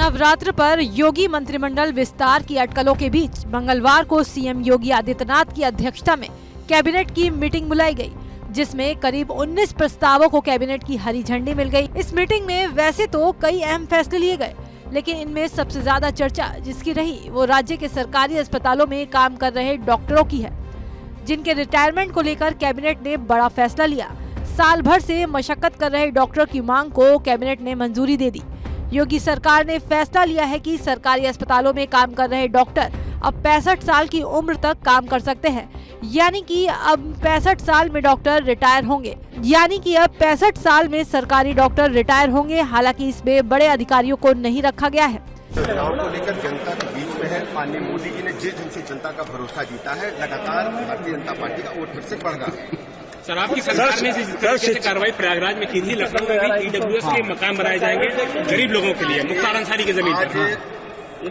नवरात्र पर योगी मंत्रिमंडल विस्तार की अटकलों के बीच मंगलवार को सीएम योगी आदित्यनाथ की अध्यक्षता में कैबिनेट की मीटिंग बुलाई गई, जिसमें करीब 19 प्रस्तावों को कैबिनेट की हरी झंडी मिल गई। इस मीटिंग में वैसे तो कई अहम फैसले लिए गए, लेकिन इनमें सबसे ज्यादा चर्चा जिसकी रही वो राज्य के सरकारी अस्पतालों में काम कर रहे डॉक्टरों की है, जिनके रिटायरमेंट को लेकर कैबिनेट ने बड़ा फैसला लिया। साल भर से मशक्कत कर रहे डॉक्टर की मांग को कैबिनेट ने मंजूरी दे दी। योगी सरकार ने फैसला लिया है कि सरकारी अस्पतालों में काम कर रहे डॉक्टर अब 65 साल की उम्र तक काम कर सकते हैं, यानी कि अब 65 साल में डॉक्टर रिटायर होंगे, सरकारी डॉक्टर रिटायर होंगे। हालांकि इसमें बड़े अधिकारियों को नहीं रखा गया है। चुनाव को लेकर जनता के बीच में है। माननीय मोदी जी ने जिस ढंग से जनता का भरोसा जीता है, लगातार भारतीय जनता पार्टी का वोट फिर से बढ़ रहा है। सर, आपकी सरकार ने जिस तरीके से कार्रवाई प्रयागराज में की थी, लखनऊ में भी ईडब्ल्यूएस के मकान बनाए जाएंगे गरीब लोगों के लिए, मुख्तार अंसारी की जमीन पर।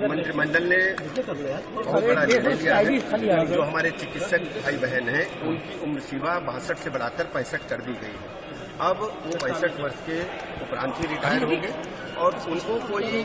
मंत्रिमंडल ने बहुत बड़ा निर्णय लिया है। जो हमारे चिकित्सक भाई बहन हैं, उनकी उम्र सीमा 62 से बढ़ाकर 65 कर दी गई है। अब वो 65 वर्ष के उपरांत ही रिटायर होंगे और उनको कोई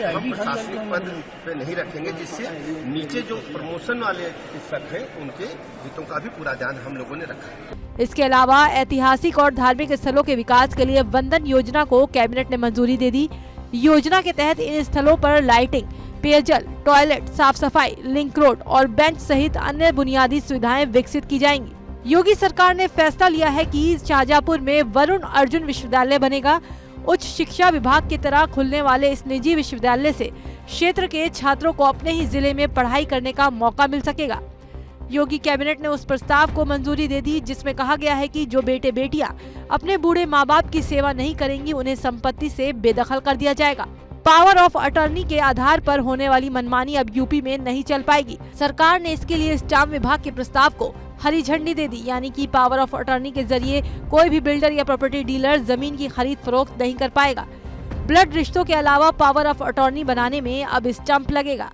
हम प्रशासनिक पद पे नहीं रखेंगे, जिससे नीचे जो प्रमोशन वाले चिकित्सक हैं उनके हितों का भी पूरा ध्यान हम लोगों ने रखा है। इसके अलावा ऐतिहासिक और धार्मिक स्थलों के विकास के लिए वंदन योजना को कैबिनेट ने मंजूरी दे दी। योजना के तहत इन स्थलों पर लाइटिंग, पेयजल, टॉयलेट, साफ सफाई, लिंक रोड और बेंच सहित अन्य बुनियादी सुविधाएं विकसित की जाएंगी। योगी सरकार ने फैसला लिया है कि शाहजहांपुर में वरुण अर्जुन विश्वविद्यालय बनेगा। उच्च शिक्षा विभाग की तरह खुलने वाले इस निजी विश्वविद्यालय से क्षेत्र के छात्रों को अपने ही जिले में पढ़ाई करने का मौका मिल सकेगा। योगी कैबिनेट ने उस प्रस्ताव को मंजूरी दे दी जिसमें कहा गया है कि जो बेटे बेटियां अपने बूढ़े माँ बाप की सेवा नहीं करेंगी, उन्हें संपत्ति से बेदखल कर दिया जाएगा। पावर ऑफ अटॉर्नी के आधार पर होने वाली मनमानी अब यूपी में नहीं चल पाएगी। सरकार ने इसके लिए स्टाम्प विभाग के प्रस्ताव को हरी झंडी दे दी, यानी कि पावर ऑफ अटॉर्नी के जरिए कोई भी बिल्डर या प्रॉपर्टी डीलर जमीन की खरीद फरोख्त नहीं कर पाएगा। ब्लड रिश्तों के अलावा पावर ऑफ अटॉर्नी बनाने में अब स्टाम्प लगेगा।